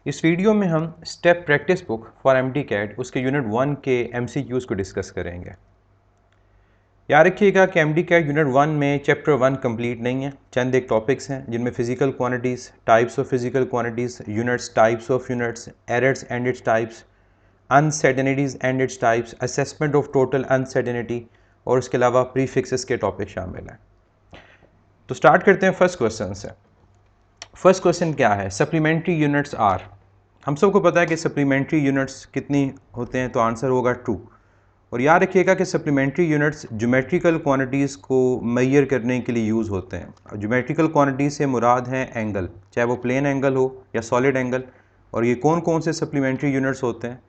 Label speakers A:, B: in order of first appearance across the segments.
A: इस वीडियो में हम step practice book for MD-CAT उसके यूनिट 1 के MCQs को डिस्कस करेंगे। याद रखिएगा कि MD-CAT यूनिट 1 में चैप्टर 1 कंप्लीट नहीं है। चंद एक टॉपिक्स हैं जिनमें physical quantities, types of physical quantities, units, types of units, errors and its types, uncertainties and its types, assessment of total uncertainty और इसके अलावा प्रीफिक्सेस के टॉपिक शामिल हैं। तो स्टार्ट करते हैं फर्स्ट क्वेश्चन से। फर्स्ट क्वेश्चन क्या है? Supplementary units are. हम सबको पता है कि सप्लीमेंट्री यूनिट्स कितनी होते हैं, तो आंसर होगा 2। और याद रखिएगा कि सप्लीमेंट्री यूनिट्स ज्योमेट्रिकल क्वांटिटीज़ को मेजर करने के लिए यूज़ होते हैं। ज्योमेट्रिकल क्वांटिटीज़ से मुराद हैं एंगल, चाहे वो प्लेन एंगल हो या सॉलिड एंगल। और ये कौन कौन से सप्लीमेंट्री यूनिट्स होते हैं?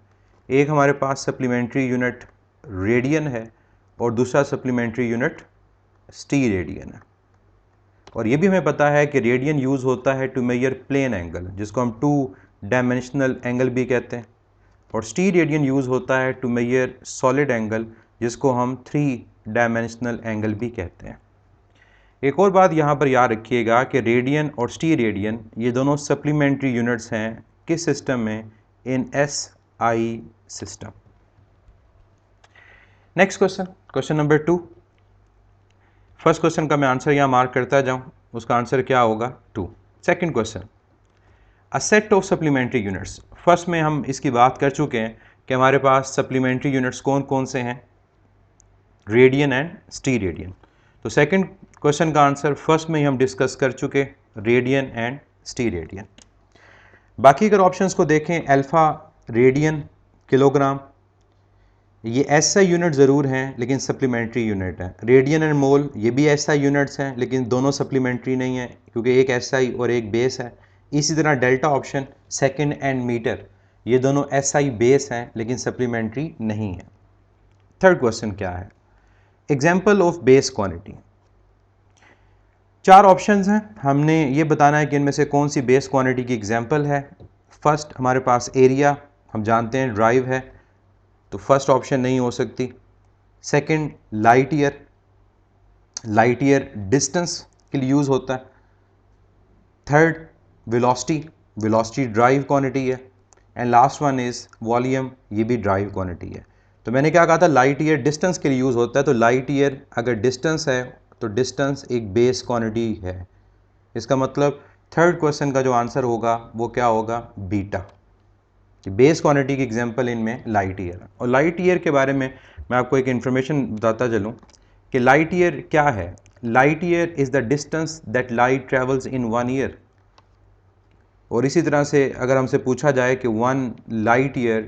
A: एक हमारे पास सप्लीमेंट्री यूनिट रेडियन है और दूसरा सप्लीमेंट्री यूनिट स्टीरेडियन है। और ये भी हमें पता है कि रेडियन यूज़ होता है टू मेजर प्लेन एंगल, जिसको हम 2 डायमेंशनल एंगल भी कहते हैं। और स्टीरेडियन यूज़ होता है टू मेजर सॉलिड एंगल, जिसको हम 3 डायमेंशनल एंगल भी कहते हैं। एक और बात यहाँ पर याद रखिएगा कि रेडियन और स्टीरेडियन ये दोनों सप्लीमेंट्री यूनिट्स हैं किस सिस्टम में? इन SI system. Next question, question number 2। First question का मैं आंसर यहाँ मार्क करता जाऊँ, उसका आंसर क्या होगा? 2। Second question, a set of supplementary units. First में हम इसकी बात कर चुके हैं कि हमारे पास सप्लीमेंट्री यूनिट्स कौन कौन से हैं, रेडियन एंड स्टीरेडियन। तो सेकंड क्वेश्चन का आंसर फर्स्ट में ही हम डिस्कस कर चुके, रेडियन एंड स्टीरेडियन। बाकी अगर ऑप्शंस को देखें, अल्फा, रेडियन, किलोग्राम, ये SI यूनिट ज़रूर हैं लेकिन सप्लीमेंट्री यूनिट हैं। रेडियन एंड मोल ये भी SI यूनिट्स हैं लेकिन दोनों सप्लीमेंट्री नहीं हैं क्योंकि एक SI और एक बेस है। इसी तरह delta option, second and metre, ये दोनों SI बेस हैं लेकिन सप्लीमेंट्री नहीं है। थर्ड क्वेश्चन क्या है? Example of base quantity. 4 options हैं, हमने ये बताना है कि इनमें से कौन सी बेस क्वांटिटी की एग्जाम्पल है। फर्स्ट हमारे पास एरिया, हम जानते हैं ड्राइव है, तो फर्स्ट ऑप्शन नहीं हो सकती। Second light year, light year distance के लिए यूज़ होता है। Third velocity, velocity derived quantity है। And last one is volume, ये भी ड्राइव क्वांटिटी है। तो मैंने क्या कहा था, लाइट ईयर डिस्टेंस के लिए यूज़ होता है। तो लाइट ईयर अगर डिस्टेंस है तो डिस्टेंस एक बेस क्वांटिटी है। इसका मतलब थर्ड क्वेश्चन का जो आंसर होगा वो क्या होगा? बीटा। कि बेस क्वांटिटी की एग्जांपल इनमें लाइट ईयर है। और लाइट ईयर के बारे में मैं आपको एक इन्फॉर्मेशन बताता चलूँ कि लाइट ईयर क्या है। Light year is the distance that light travels in 1 year. और इसी तरह से अगर हमसे पूछा जाए कि 1 लाइट ईयर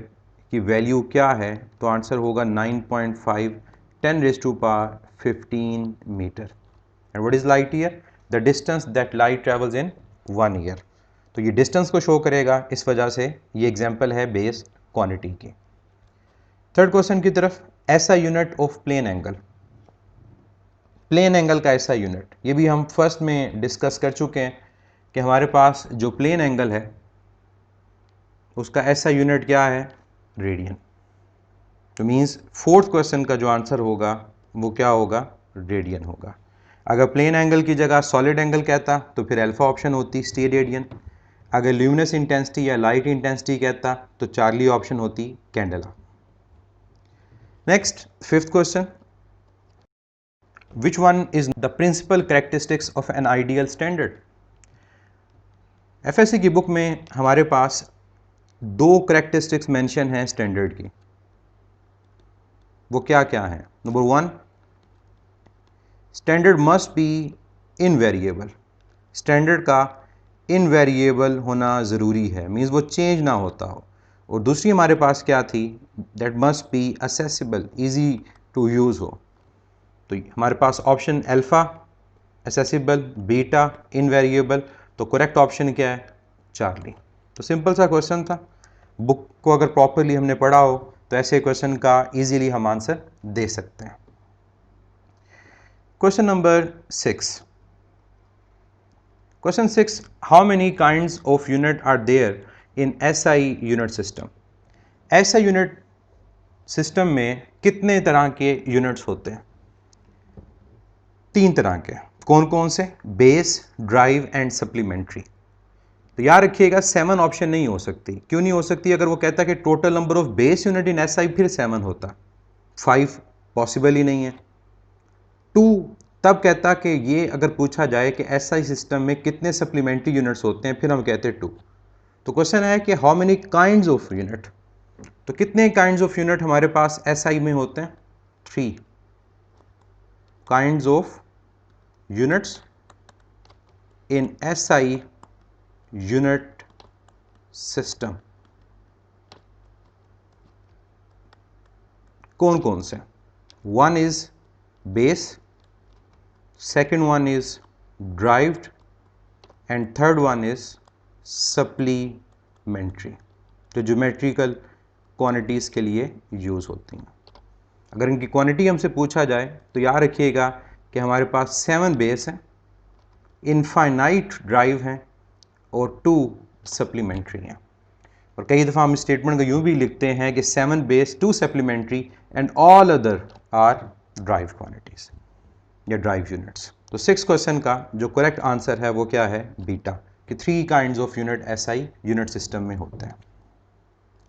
A: की वैल्यू क्या है, तो आंसर होगा 9.5 10⁻15 metre. And what is light year? The distance that light travels in 1 year. तो ये डिस्टेंस को शो करेगा, इस वजह से ये एग्जाम्पल है बेस क्वांटिटी की। थर्ड क्वेश्चन की तरफ, SI unit of plane angle. Plane angle का SI यूनिट, ये भी हम फर्स्ट में डिस्कस कर चुके हैं कि हमारे पास जो प्लेन एंगल है उसका SI यूनिट क्या है? रेडियन। तो मीन्स फोर्थ क्वेश्चन का जो आंसर होगा वो क्या होगा? रेडियन होगा। अगर प्लेन एंगल की जगह सॉलिड एंगल कहता तो फिर अल्फा ऑप्शन होती स्टीरेडियन। अगर ल्यूमिनस इंटेंसिटी या लाइट इंटेंसिटी कहता तो चार्ली ऑप्शन होती candela. Next, fifth question, which one is the principal characteristics of an ideal standard. FSC की बुक में हमारे पास 2 कैरेक्टरिस्टिक्स मेंशन हैं स्टैंडर्ड की। वो क्या क्या है? Number 1, standard must be invariable. Standard का इनवेरिएबल होना ज़रूरी है, मीन्स वो चेंज ना होता हो। और दूसरी हमारे पास क्या थी? That must be accessible, easy to use हो। तो हमारे पास option alpha accessible, beta invariable, तो करेक्ट ऑप्शन क्या है? चार्ली। तो सिंपल सा क्वेश्चन था। बुक को अगर प्रॉपरली हमने पढ़ा हो तो ऐसे क्वेश्चन का इजीली हम आंसर दे सकते हैं। Question number 6। Question 6, how many kinds of unit are there in SI unit system. SI unit system में कितने तरह के यूनिट्स होते हैं? 3 तरह के। कौन कौन से? Base, drive and supplementary. तो याद रखिएगा 7 ऑप्शन नहीं हो सकती। क्यों नहीं हो सकती? अगर वो कहता कि total number of base unit in SI फिर 7 होता, 5 पॉसिबल ही नहीं है। 2 तब कहता कि ये अगर पूछा जाए कि एसआई सिस्टम में कितने सप्लीमेंट्री यूनिट्स होते हैं, फिर हम कहते हैं 2। तो क्वेश्चन है कि how many kinds of unit, तो कितने काइंड्स ऑफ यूनिट हमारे पास एसआई में होते हैं? 3 kinds of units in SI unit system. कौन कौन से? One is base, second one is derived and third one is supplementary, जो ज्योमेट्रिकल क्वांटिटीज़ के लिए यूज़ होती हैं। अगर इनकी क्वांटिटी हमसे पूछा जाए तो याद रखिएगा कि हमारे पास 7 बेस हैं, इनफाइनाइट ड्राइव हैं और 2 सप्लीमेंट्री हैं। और कई दफ़ा हम स्टेटमेंट को यूँ भी लिखते हैं कि 7 base 2 supplementary and all other are drive quantities या ड्राइव यूनिट्स। तो 6 क्वेश्चन का जो करेक्ट आंसर है वो क्या है? बीटा, कि 3 kinds of unit SI unit system में होते हैं।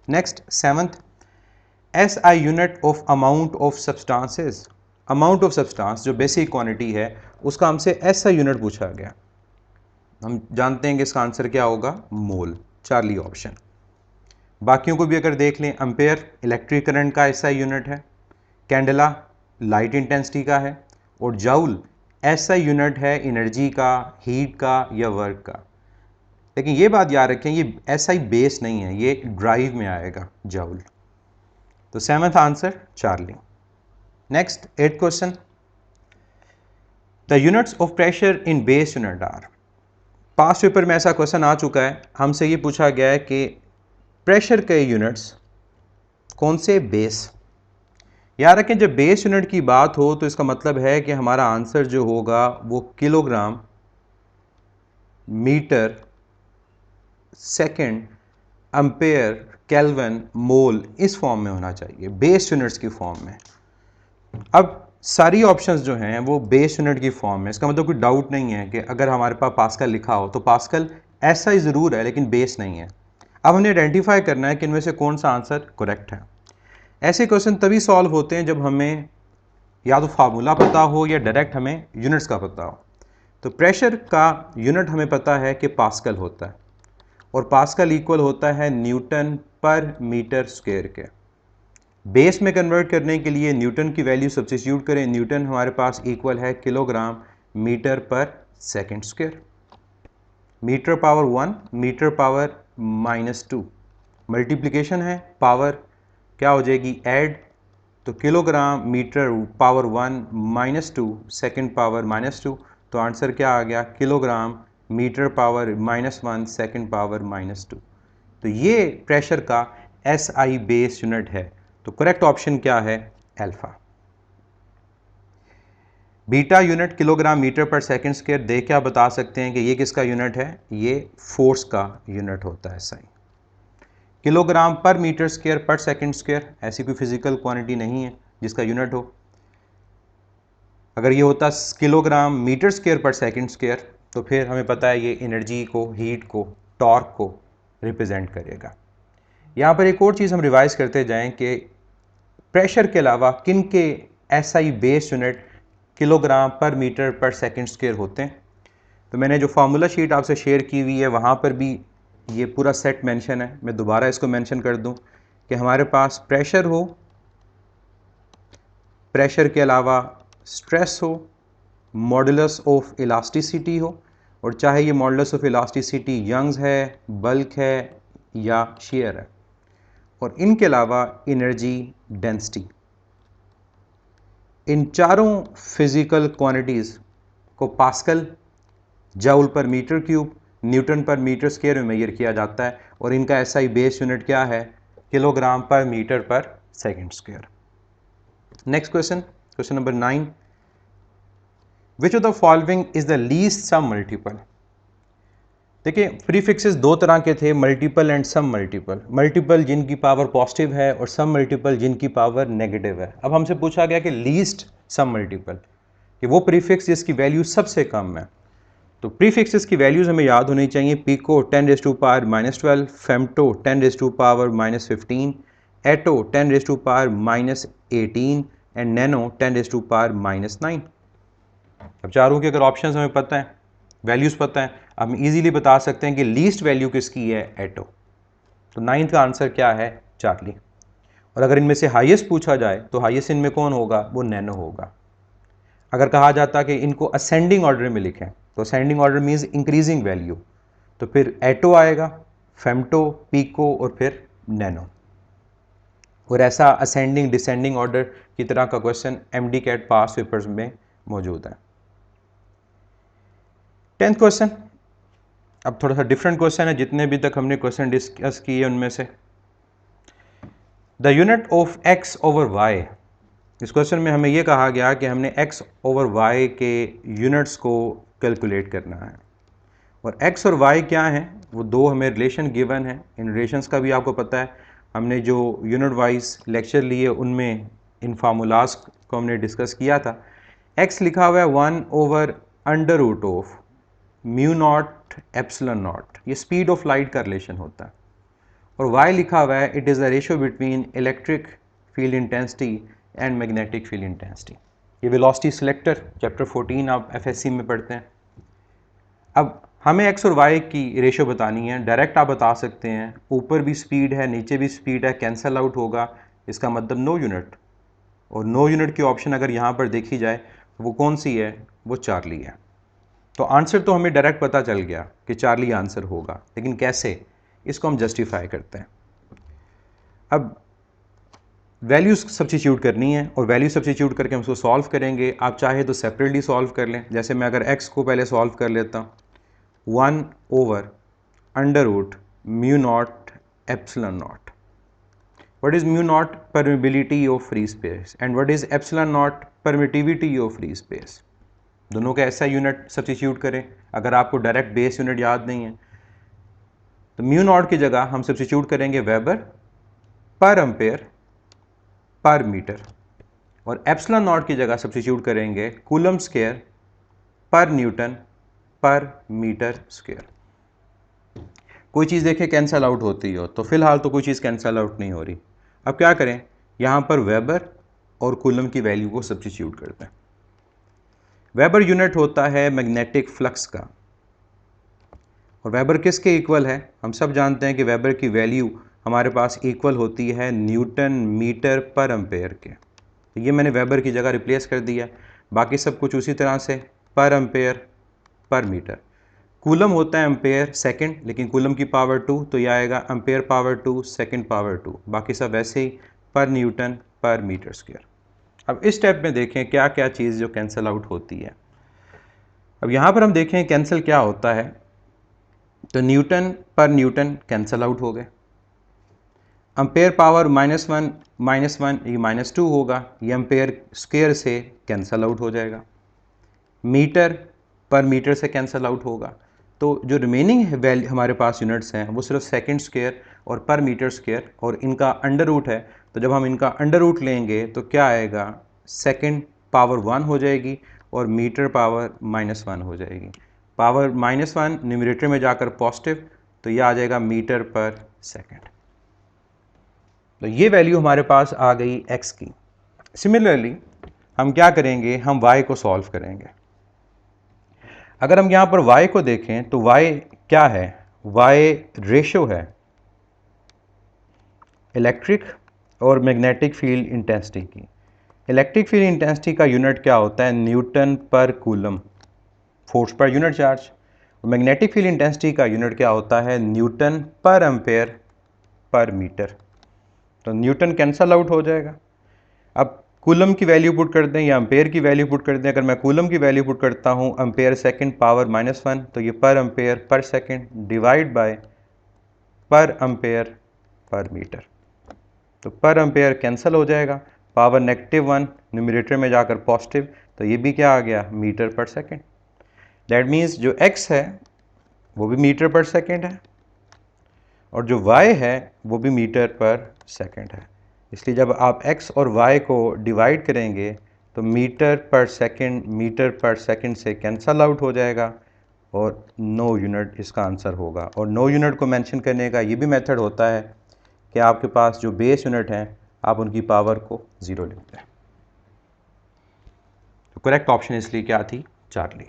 A: Next 7th, SI unit of amount of substances. Amount of substance जो बेसिक क्वांटिटी है उसका हमसे एसआई यूनिट पूछा गया। हम जानते हैं कि इसका आंसर क्या होगा? मोल, चार्ली ऑप्शन। बाकियों को भी अगर देख लें, एम्पेयर इलेक्ट्रिक करंट का एसआई यूनिट है, कैंडला लाइट इंटेंसिटी का है, और जाउल एसआई यूनिट है एनर्जी का, हीट का या वर्क का। लेकिन ये बात याद रखें, ये एसआई बेस नहीं है, ये ड्राइव में आएगा जाउल। तो 7th answer Charlie. Next 8th question, the units of pressure in base unit are. Past paper में ऐसा क्वेश्चन आ चुका है, हमसे ये पूछा गया है कि प्रेशर के यूनिट्स कौन से? बेस। याद रखें जब बेस यूनिट की बात हो तो इसका मतलब है कि हमारा आंसर जो होगा वो kilogram, metre, second, ampere, kelvin, mole इस फॉर्म में होना चाहिए, बेस यूनिट्स की फॉर्म में। अब सारी ऑप्शंस जो हैं वो बेस यूनिट की फॉर्म में। इसका मतलब कोई डाउट नहीं है कि अगर हमारे पास पास्कल लिखा हो तो पास्कल ऐसा ही ज़रूर है लेकिन बेस नहीं है। अब हमने आइडेंटिफाई करना है कि इनमें से कौन सा आंसर करेक्ट है। ऐसे क्वेश्चन तभी सॉल्व होते हैं जब हमें या तो फार्मूला पता हो या डायरेक्ट हमें यूनिट्स का पता हो। तो प्रेशर का यूनिट हमें पता है कि पास्कल होता है, और पास्कल इक्वल होता है न्यूटन पर मीटर स्क्वायर के। बेस में कन्वर्ट करने के लिए न्यूटन की वैल्यू सब्स्टिट्यूट करें, न्यूटन हमारे पास इक्वल है kilogram metre per second square. Metre power 1, metre power -2, multiplication है, पावर क्या हो जाएगी? ऐड। तो kilogram metre power 1 -2 second power -2, तो आंसर क्या आ गया? Kilogram metre power -1 second power -2। तो ये प्रेशर का एसआई बेस यूनिट है। तो करेक्ट ऑप्शन क्या है? Alpha. Beta unit kilogram metre per second square देख क्या बता सकते हैं कि ये किसका यूनिट है? ये फोर्स का यूनिट होता है SI. Kilogram per metre square पर सेकेंड स्क्वायर ऐसी कोई फिजिकल क्वांटिटी नहीं है जिसका यूनिट हो। अगर ये होता किलोग्राम मीटर स्क्वायर पर सेकेंड स्क्वायर तो फिर हमें पता है ये एनर्जी को, हीट को, टॉर्क को रिप्रेजेंट करेगा। यहाँ पर एक और चीज़ हम रिवाइज करते जाएं कि प्रेशर के अलावा किन के SI base unit kilogram per metre per second square होते हैं। तो मैंने जो फार्मूला शीट आपसे शेयर की हुई है वहाँ पर भी ये पूरा सेट मेंशन है। मैं दोबारा इसको मेंशन कर दूं कि हमारे पास प्रेशर हो, प्रेशर के अलावा स्ट्रेस हो, मॉडुलस ऑफ इलास्टिसिटी हो, और चाहे ये मॉडुलस ऑफ इलास्टिसिटी यंग्स है, बल्क है या शेयर है, और इनके अलावा एनर्जी डेंसिटी। इन चारों फिजिकल क्वांटिटीज़ को pascal, joule per metre cube, newton per metre square में मेजर किया जाता है, और इनका एसआई बेस यूनिट क्या है? Kilogram per metre per second square. Next question, question number 9, which of the following is the least sub multiple. देखिए prefixes दो तरह के थे, multiple and sub multiple. Multiple जिनकी पावर पॉजिटिव है और सम मल्टीपल जिनकी पावर नेगेटिव है। अब हमसे पूछा गया कि लीस्ट सम मल्टीपल, कि वो प्रीफिक्स जिसकी वैल्यू सबसे कम है। तो प्रीफिक्सेस की वैल्यूज़ हमें याद होनी चाहिए। Pico 10⁻⁻12, femto 10⁻⁻15, atto 10⁻⁻18 and nano 10⁻⁻9। अब चारों के अगर ऑप्शंस हमें पता है, वैल्यूज़ पता है, हम इजीली बता सकते हैं कि लीस्ट वैल्यू किसकी है, एटो। तो 9th का आंसर क्या है, चार्ली। और अगर इनमें से हाईएस्ट पूछा जाए तो हाईएस्ट इनमें कौन होगा, वो नैनो होगा। अगर कहा जाता कि इनको असेंडिंग ऑर्डर में लिखें तो ascending order means increasing value, तो फिर एटो आएगा, फेम्टो, पिको और फिर नैनो। और ऐसा असेंडिंग डिसेंडिंग ऑर्डर की तरह का क्वेश्चन एमडी कैट पास पेपर्स में मौजूद है। 10th क्वेश्चन अब थोड़ा सा डिफरेंट क्वेश्चन है, जितने भी तक हमने क्वेश्चन डिस्कस किए उनमें से। The unit of x over y, इस क्वेश्चन में हमें यह कहा गया कि हमने x ओवर y के यूनिट्स को कैलकुलेट करना है। और x और y क्या हैं, वो दो हमें रिलेशन गिवन है। इन रिलेशंस का भी आपको पता है, हमने जो यूनिट वाइज लेक्चर लिए उनमें इन फार्मूलाज को हमने डिस्कस किया था। x लिखा हुआ है 1/√ऑफ म्यू नॉट एप्सिलॉन नॉट, ये स्पीड ऑफ लाइट का रिलेशन होता है। और y लिखा हुआ है it is the ratio between electric field intensity and magnetic field intensity. ये वेलोसिटी सिलेक्टर चैप्टर 14 आप एफएससी में पढ़ते हैं। अब हमें x और y की रेशियो बतानी है। डायरेक्ट आप बता सकते हैं, ऊपर भी स्पीड है नीचे भी स्पीड है, कैंसल आउट होगा, इसका मतलब नो यूनिट। और नो यूनिट की ऑप्शन अगर यहाँ पर देखी जाए तो वो कौन सी है, वो चार्ली है। तो आंसर तो हमें डायरेक्ट पता चल गया कि चार्ली आंसर होगा, लेकिन कैसे, इसको हम जस्टिफाई करते हैं। अब वैल्यूज सब्स्टिट्यूट करनी है और वैल्यू सब्स्टिट्यूट करके हम उसको सॉल्व करेंगे। आप चाहे तो सेपरेटली सॉल्व कर लें। जैसे मैं अगर x को पहले सॉल्व कर लेता हूँ, 1/√μ naught epsilon naught. What is mu naught, permeability of free space, and what is epsilon naught, permittivity of free space. दोनों का ऐसा यूनिट सब्स्टिट्यूट करें। अगर आपको डायरेक्ट बेस यूनिट याद नहीं है तो म्यू नॉट की जगह हम सब्स्टिट्यूट करेंगे वेबर पर एम्पेयर पर मीटर, और एप्सिलॉन नॉट की जगह सब्स्टिट्यूट करेंगे कूलम स्क्वायर पर न्यूटन पर मीटर स्क्वायर। कोई चीज़ देखें कैंसल आउट होती हो, तो फिलहाल तो कोई चीज़ कैंसल आउट नहीं हो रही। अब क्या करें, यहाँ पर वेबर और कूलम की वैल्यू को सब्स्टिट्यूट करते हैं। वेबर यूनिट होता है मैग्नेटिक फ्लक्स का, और वेबर किसके इक्वल है, हम सब जानते हैं कि वेबर की वैल्यू हमारे पास इक्वल होती है न्यूटन मीटर पर एम्पेयर के। तो ये मैंने वेबर की जगह रिप्लेस कर दिया, बाकी सब कुछ उसी तरह से पर एम्पेयर पर मीटर। कूलम होता है एम्पेयर सेकंड, लेकिन कूलम की पावर 2, तो यह आएगा एम्पेयर पावर 2 सेकंड पावर 2। बाकी सब वैसे ही पर न्यूटन पर मीटर स्क्वायर। अब इस स्टेप में देखें क्या क्या चीज़ जो कैंसिल आउट होती है। अब यहाँ पर हम देखें कैंसिल क्या होता है, तो न्यूटन पर न्यूटन कैंसिल आउट हो गए। एम्पेयर पावर -1 ये -2 होगा, ये एम्पेयर स्क्वायर से कैंसिल आउट हो जाएगा। मीटर पर मीटर से कैंसिल आउट होगा। तो जो रिमेनिंग वैल्यू हमारे पास यूनिट्स हैं वो सिर्फ सेकंड स्क्वायर और पर मीटर स्क्वायर, और इनका अंडर रूट है, तो जब हम इनका अंडर रूट लेंगे तो क्या आएगा, सेकंड पावर 1 हो जाएगी और मीटर पावर -1 हो जाएगी। पावर -1 न्यूमरेटर में जाकर पॉजिटिव, तो यह आ जाएगा मीटर पर सेकंड। तो ये वैल्यू हमारे पास आ गई x की। सिमिलरली हम क्या करेंगे, हम y को सॉल्व करेंगे। अगर हम यहाँ पर y को देखें तो y क्या है, y रेशो है इलेक्ट्रिक और मैग्नेटिक फील्ड इंटेंसिटी की। इलेक्ट्रिक फील्ड इंटेंसिटी का यूनिट क्या होता है, न्यूटन पर coulomb, force per unit charge. Magnetic field intensity का यूनिट क्या होता है, न्यूटन पर एम्पेयर पर मीटर। तो न्यूटन कैंसल आउट हो जाएगा। अब कूलम की वैल्यू पुट कर दें या एम्पेयर की वैल्यू पुट कर दें। अगर मैं कूलम की वैल्यू पुट करता हूँ एम्पेयर सेकंड पावर -1, तो ये per ampere per second divide by per ampere per metre. तो पर एम्पेयर कैंसिल हो जाएगा, पावर -1 न्यूमरेटर में जाकर पॉजिटिव, तो ये भी क्या आ गया, metre per second. That means जो x है वो भी मीटर पर सेकंड है और जो y है वो भी मीटर पर सेकंड है। इसलिए जब आप x और y को डिवाइड करेंगे तो मीटर पर सेकंड से कैंसल आउट हो जाएगा और 9 यूनिट इसका आंसर होगा। और 9 यूनिट को मेंशन करने का ये भी मेथड होता है कि आपके पास जो बेस यूनिट हैं आप उनकी पावर को 0 लिखते हैं। तो करेक्ट ऑप्शन इसलिए क्या थी? Charlie.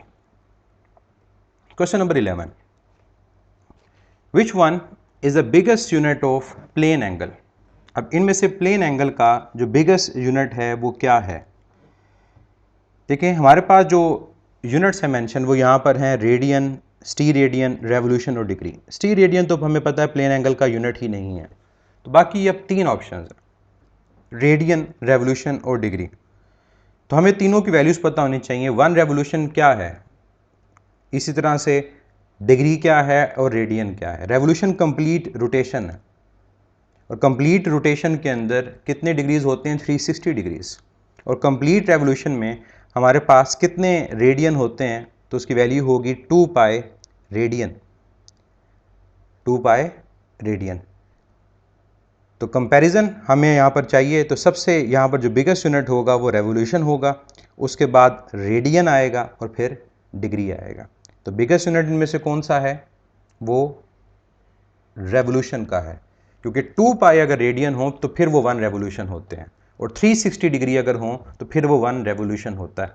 A: Question number 11, which one is the biggest unit of plane angle? अब इनमें से प्लेन एंगल का जो बिगेस्ट यूनिट है वो क्या है? देखिए हमारे पास जो यूनिट्स हैं मेंशन वो यहाँ पर हैं रेडियन, स्टीरेडियन, रेवोल्यूशन और डिग्री। स्टीरेडियन तो हमें पता है प्लेन एंगल का यूनिट ही नहीं है, तो बाकी ये अब 3 ऑप्शन हैं, रेडियन, रेवोल्यूशन और डिग्री। तो हमें तीनों की वैल्यूज़ पता होनी चाहिए। 1 रेवोल्यूशन क्या है, इसी तरह से डिग्री क्या है और रेडियन क्या है। रेवोल्यूशन कंप्लीट रोटेशन है और कंप्लीट रोटेशन के अंदर कितने डिग्रीज होते हैं? 360 डिग्रीज। और कंप्लीट रेवोल्यूशन में हमारे पास कितने रेडियन होते हैं? तो उसकी वैल्यू होगी 2 पाई रेडियन, 2 पाई रेडियन। तो कंपैरिजन हमें यहाँ पर चाहिए, तो सबसे यहाँ पर जो बिगेस्ट यूनिट होगा वो रेवोल्यूशन होगा, उसके बाद रेडियन आएगा और फिर डिग्री आएगा। तो बिगेस्ट यूनिट इनमें से कौन सा है? वो रेवोल्यूशन का है, क्योंकि 2 पाई अगर रेडियन हो तो फिर वो 1 रेवोल्यूशन होते हैं, और 360 डिग्री अगर हो तो फिर वो 1 रेवोल्यूशन होता है।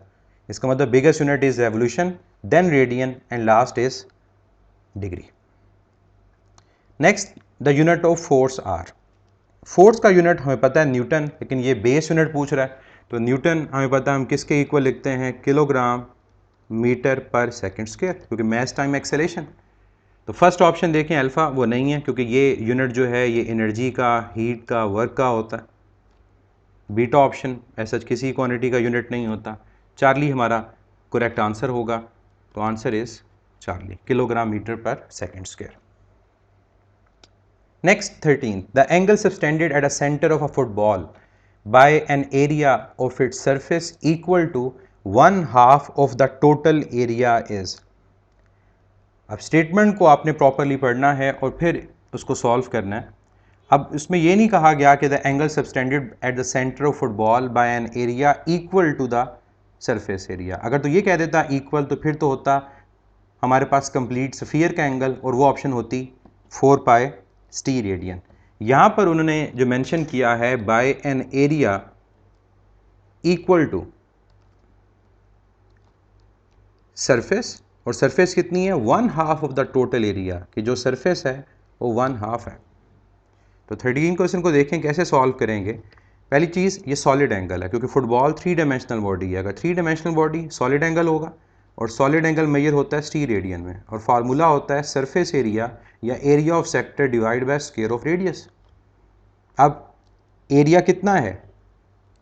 A: इसका मतलब biggest unit is revolution, then radian and last is degree. Next, the unit of force are. Force का यूनिट हमें पता है न्यूटन, लेकिन ये बेस यूनिट पूछ रहा है, तो न्यूटन हमें पता है हम किसके इक्वल लिखते हैं? Kilogram metre per second square, क्योंकि मास टाइम एक्सेलेरेशन। तो फर्स्ट ऑप्शन देखें अल्फ़ा, वो नहीं है, क्योंकि ये यूनिट जो है ये एनर्जी का, हीट का, वर्क का होता है। बीटा ऑप्शन ऐसा किसी क्वांटिटी का यूनिट नहीं होता। चार्ली हमारा करेक्ट आंसर होगा, तो answer is Charlie, kilogram metre per second square. Next 13, the angle subtended at a centre of a football by an area of its surface equal to 1/2 of the total area is. अब statement को आपने properly पढ़ना है और फिर उसको solve करना है। अब इसमें यह नहीं कहा गया कि the angle subtended at the centre of football by an area equal to the surface area. अगर तो ये कह देता इक्वल, तो फिर तो होता हमारे पास कंप्लीट स्फीयर का एंगल, और वो ऑप्शन होती 4 पाई स्टी रेडियन। यहाँ पर उन्होंने जो मेंशन किया है by an area equal to surface, और सरफेस कितनी है? 1/2 ऑफ द टोटल एरिया, कि जो सरफेस है वो 1/2 है। तो 13 क्वेश्चन को देखें कैसे सॉल्व करेंगे। पहली चीज़, ये सॉलिड एंगल है, क्योंकि फुटबॉल 3 डायमेंशनल बॉडी है। अगर 3 डायमेंशनल बॉडी सॉलिड एंगल होगा, और सॉलिड एंगल मेजर होता है स्टी रेडियन में, और फार्मूला होता है सरफेस एरिया या area of sector divide by square of radius. अब एरिया कितना है?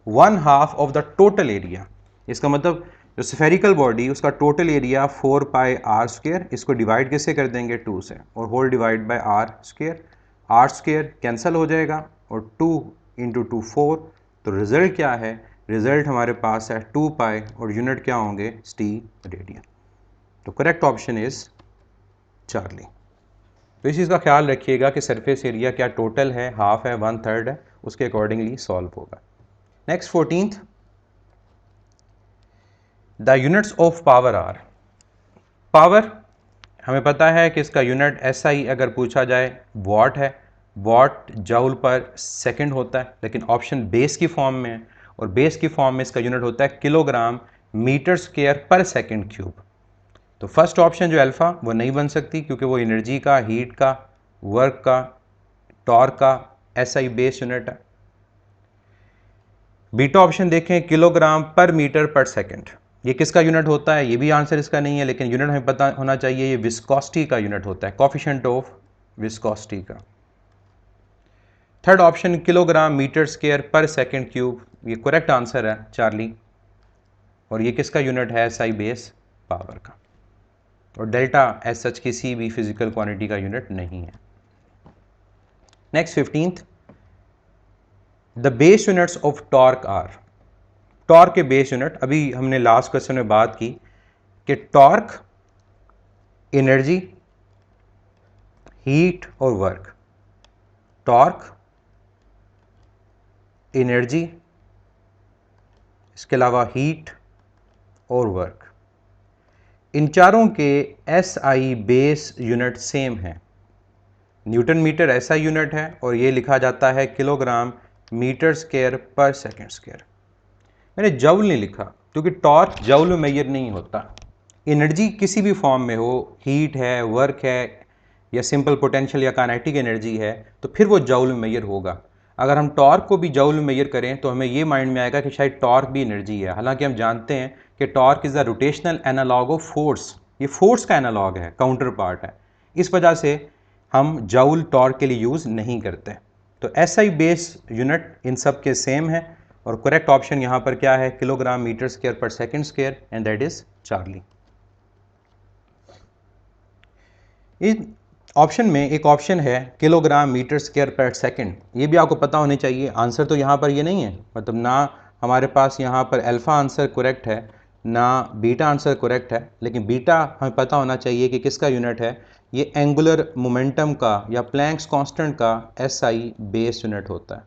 A: 1/2 ऑफ द टोटल एरिया। इसका मतलब जो स्फेरिकल बॉडी उसका total area 4 pi r square, इसको डिवाइड कैसे कर देंगे? 2 से, और whole divide by r square. R square cancel हो जाएगा और 2 इंटू 2 4। तो रिजल्ट क्या है? रिजल्ट हमारे पास है 2 पाई, और यूनिट क्या होंगे? स्टी रेडियन। तो करेक्ट ऑप्शन इज चार्ली। तो इस चीज़ का ख्याल रखिएगा कि सरफेस एरिया क्या टोटल है, हाफ है, 1/3 है, उसके अकॉर्डिंगली सॉल्व होगा। Next 14th, the units of power are. Power हमें पता है कि इसका यूनिट SI अगर पूछा जाए वॉट है, वॉट जूल पर सेकंड होता है, लेकिन ऑप्शन बेस की फॉर्म में है, और बेस की फॉर्म में इसका यूनिट होता है kilogram metre square per second cube. तो फर्स्ट ऑप्शन जो अल्फ़ा वो नहीं बन सकती, क्योंकि वो एनर्जी का, हीट का, वर्क का, टॉर्क का SI बेस यूनिट है। बीटा ऑप्शन देखें, kilogram per metre per second, ये किसका यूनिट होता है? ये भी आंसर इसका नहीं है, लेकिन यूनिट हमें पता होना चाहिए, ये विस्कोसिटी का यूनिट होता है, कोफिशिएंट ऑफ विस्कोसिटी का। Third option kilogram metre square per second cube, ये करेक्ट आंसर है चार्ली, और ये किसका यूनिट है? SI बेस पावर का। और डेल्टा एज सच किसी भी फिजिकल क्वांटिटी का यूनिट नहीं है। Next 15th, the base units of torque are. Torque के बेस यूनिट, अभी हमने लास्ट क्वेश्चन में बात की कि टॉर्क एनर्जी, हीट और वर्क। टॉर्क, एनर्जी, इसके अलावा हीट और वर्क। इन चारों के SI बेस यूनिट सेम है। न्यूटन मीटर SI यूनिट है और ये लिखा जाता है kilogram metre square per second square. मैंने जऊल नहीं लिखा क्योंकि टॉर्क जऊल में मेजर नहीं होता। एनर्जी किसी भी फॉर्म में हो, हीट है, वर्क है या सिंपल पोटेंशियल या काइनेटिक एनर्जी है, तो फिर वो जऊल में मेजर होगा। अगर हम टॉर्क को भी जऊल में मेजर करें तो हमें ये माइंड में आएगा कि शायद टॉर्क भी एनर्जी है। हालांकि हम जानते हैं कि torque is the rotational analogue of force, ये फोर्स का एनालॉग है, काउंटर पार्ट है। इस वजह से हम जऊल टॉर्क के लिए यूज़ नहीं करते। तो SI बेस यूनिट इन सब के सेम है और करेक्ट ऑप्शन यहाँ पर क्या है, kilogram metre square per second square, and that is Charlie. इस ऑप्शन में एक ऑप्शन है kilogram metre square per second. ये भी आपको पता होने चाहिए। आंसर तो यहाँ पर ये नहीं है, मतलब ना हमारे पास यहाँ पर अल्फ़ा आंसर करेक्ट है ना बीटा आंसर करेक्ट है, लेकिन बीटा हमें पता होना चाहिए कि किसका यूनिट है। ये एंगुलर मोमेंटम का या प्लैंक्स कांस्टेंट का SI बेस यूनिट होता है,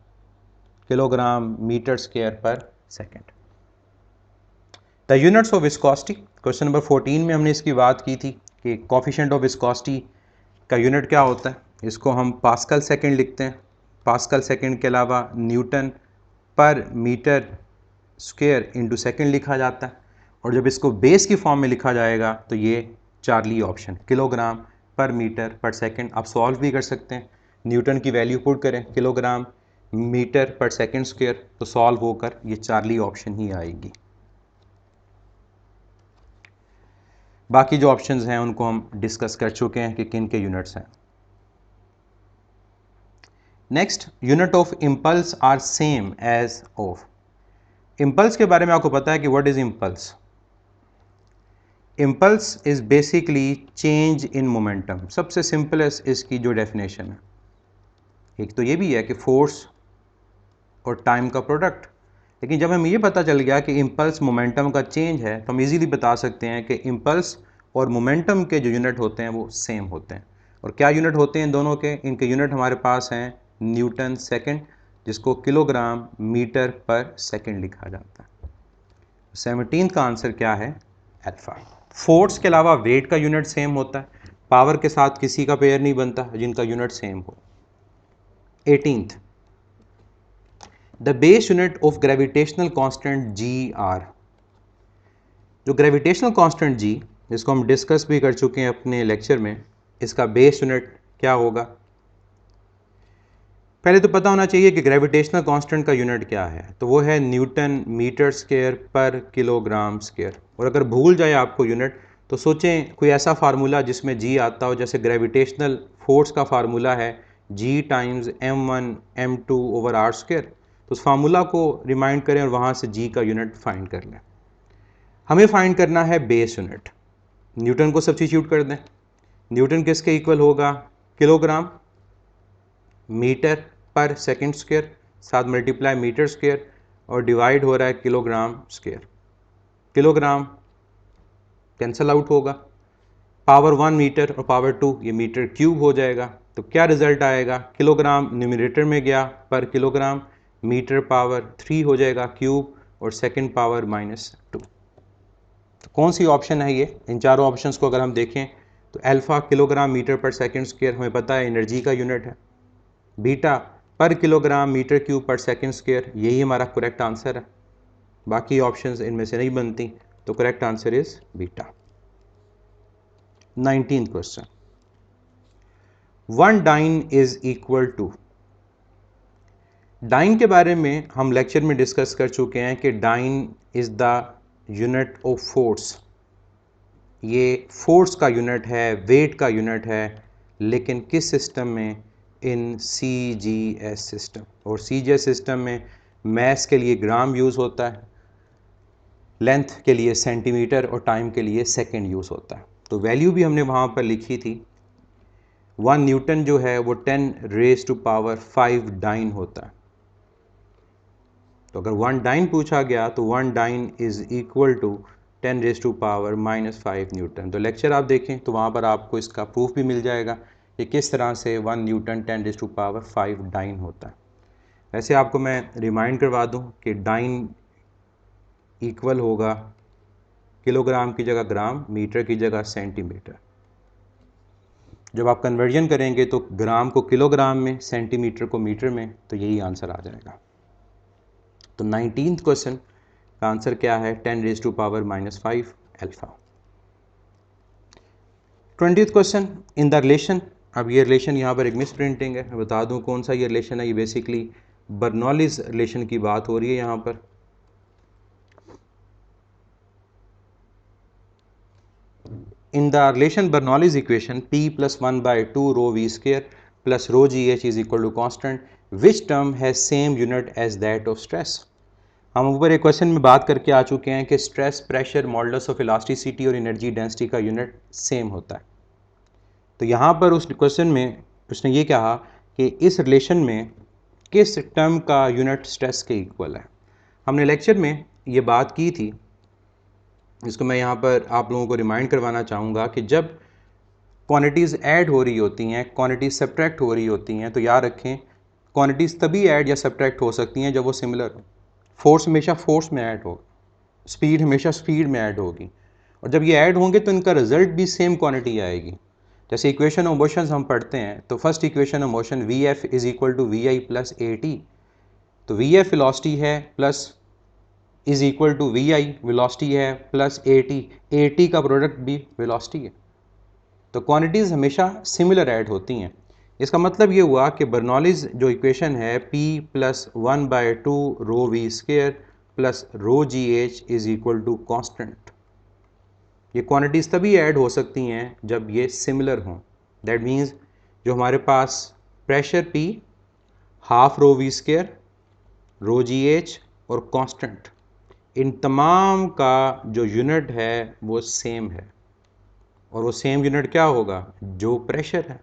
A: kilogram metre square per second. The units of viscosity, question number 14 में हमने इसकी बात की थी कि कोफिशिएंट ऑफ विस्कोसिटी का यूनिट क्या होता है। इसको हम पास्कल सेकंड लिखते हैं। पास्कल सेकंड के अलावा Newton per metre square into second लिखा जाता है, और जब इसको बेस की फॉर्म में लिखा जाएगा तो ये Charlie option, kilogram per metre per second. आप सॉल्व भी कर सकते हैं, न्यूटन की वैल्यू पुट करें kilogram metre per second square, तो सॉल्व होकर ये चार्ली ऑप्शन ही आएगी। बाकी जो ऑप्शंस हैं उनको हम डिस्कस कर चुके हैं कि किन के यूनिट्स हैं। Next, unit of impulse are same as of. Impulse के बारे में आपको पता है कि what is impulse. Impulse is basically change in momentum. सबसे सिंपलेस्ट इसकी जो डेफिनेशन है, एक तो ये भी है कि फोर्स और टाइम का प्रोडक्ट, लेकिन जब हमें ये पता चल गया कि इम्पल्स मोमेंटम का चेंज है तो हम इजीली बता सकते हैं कि इम्पल्स और मोमेंटम के जो यूनिट होते हैं वो सेम होते हैं। और क्या यूनिट होते हैं इन दोनों के? इनके यूनिट हमारे पास हैं न्यूटन सेकंड, जिसको किलोग्राम मीटर पर सेकंड लिखा जाता है। 17 का आंसर क्या है? अल्फा। फोर्स के अलावा वेट का यूनिट सेम होता है, पावर के साथ किसी का पेयर नहीं बनता जिनका यूनिट सेम हो। 18th, the base unit of gravitational constant GR। जो ग्रेविटेशनल कांस्टेंट G, जिसको हम डिस्कस भी कर चुके हैं अपने लेक्चर में, इसका बेस यूनिट क्या होगा? पहले तो पता होना चाहिए कि ग्रेविटेशनल कांस्टेंट का यूनिट क्या है, तो वो है न्यूटन मीटर स्क्वायर पर किलोग्राम स्क्वायर। और अगर भूल जाए आपको यूनिट, तो सोचें कोई ऐसा फार्मूला जिसमें G आता हो, जैसे ग्रेविटेशनल फोर्स का फार्मूला है G times m1 m2 over r square. तो उस फार्मूला को रिमाइंड करें और वहाँ से G का यूनिट फाइंड कर लें। हमें फाइंड करना है बेस यूनिट। न्यूटन को सब्स्टिट्यूट कर दें। न्यूटन किसके इक्वल होगा? Kilogram metre per second square, साथ मल्टीप्लाई मीटर स्क्वायर और डिवाइड हो रहा है kilogram square. Kilogram cancel out होगा, पावर 1 मीटर और पावर 2 ये मीटर क्यूब हो जाएगा। तो क्या रिजल्ट आएगा? किलोग्राम न्यूमरेटर में गया, पर किलोग्राम मीटर पावर 3 हो जाएगा क्यूब और सेकंड पावर -2। तो कौन सी ऑप्शन है ये? इन चारों ऑप्शंस को अगर हम देखें तो alpha kilogram metre per second square हमें पता है एनर्जी का यूनिट है, बीटा पर किलोग्राम मीटर क्यूब पर सेकंड स्क्वायर, यही हमारा करेक्ट आंसर है। बाकी ऑप्शंस इनमें से नहीं बनती, तो correct answer is beta. 19th question, 1 dyne is equal to. Dyne के बारे में हम लेक्चर में डिस्कस कर चुके हैं कि dyne is the unit of force. ये फोर्स का यूनिट है, वेट का यूनिट है, लेकिन किस सिस्टम में? In CGS system. और CGS सिस्टम में मैस के लिए ग्राम यूज़ होता है, लेंथ के लिए सेंटीमीटर और टाइम के लिए सेकंड यूज़ होता है। तो वैल्यू भी हमने वहाँ पर लिखी थी। 1 न्यूटन जो है वो 10⁵ डाइन होता है। तो अगर 1 डाइन पूछा गया तो 1 dyne is equal to 10⁻⁻5 newton. तो लेक्चर आप देखें तो वहाँ पर आपको इसका प्रूफ भी मिल जाएगा कि किस तरह से 1 न्यूटन 10⁵5 डाइन होता है। वैसे आपको मैं रिमाइंड करवा दूं कि डाइन इक्वल होगा किलोग्राम की जगह ग्राम, मीटर की जगह सेंटीमीटर। जब आप कन्वर्जन करेंगे तो ग्राम को किलोग्राम में, सेंटीमीटर को मीटर में, तो यही आंसर आ जाएगा। तो 19th क्वेश्चन का आंसर क्या है? 10⁻⁻5 alpha. 20th question in the relation. अब ये रिलेशन यहाँ पर एक मिस प्रिंटिंग है, मैं बता दूँ कौन सा ये रिलेशन है। ये बेसिकली बर्नौलीज रिलेशन की बात हो रही है यहाँ पर। In the relation Bernoulli's equation, P plus 1 by 2 rho v square plus rho gh is equal to constant, which term has same unit as that of stress? हम ऊपर एक क्वेश्चन में बात करके आ चुके हैं कि stress, pressure, modulus of elasticity और एनर्जी डेंसिटी का यूनिट सेम होता है। तो यहाँ पर उस क्वेश्चन में उसने ये कहा कि इस रिलेशन में किस टर्म का यूनिट स्ट्रेस के इक्वल है। हमने लेक्चर में ये बात की थी, इसको मैं यहाँ पर आप लोगों को रिमाइंड करवाना चाहूँगा कि जब क्वांटिटीज़ ऐड हो रही होती हैं, क्वांटिटीज़ सब्ट्रैक्ट हो रही होती हैं, तो याद रखें क्वांटिटीज़ तभी ऐड या सब्ट्रैक्ट हो सकती हैं जब वो सिमिलर हो। फोर्स हमेशा फोर्स में ऐड होगा, स्पीड हमेशा स्पीड में ऐड होगी, और जब ये ऐड होंगे तो इनका रिजल्ट भी सेम क्वांटिटी आएगी। जैसे इक्वेशन ऑफ मोशन हम पढ़ते हैं तो first equation of motion v f is equal to v i plus a t. तो वी एफ वेलोसिटी है plus is equal to v i velocity है प्लस ए टी का प्रोडक्ट भी velocity है। तो क्वांटिटीज़ हमेशा सिमिलर ऐड होती हैं। इसका मतलब ये हुआ कि बर्नौलीज जो इक्वेशन है P plus 1 by 2 rho v square plus rho g h is equal to constant. ये क्वांटिटीज़ तभी ऐड हो सकती हैं जब ये सिमिलर हों। दैट मीन्स जो हमारे पास pressure P, half rho v square, rho g h और कांस्टेंट, इन तमाम का जो यूनिट है वो सेम है। और वो सेम यूनिट क्या होगा? जो प्रेशर है,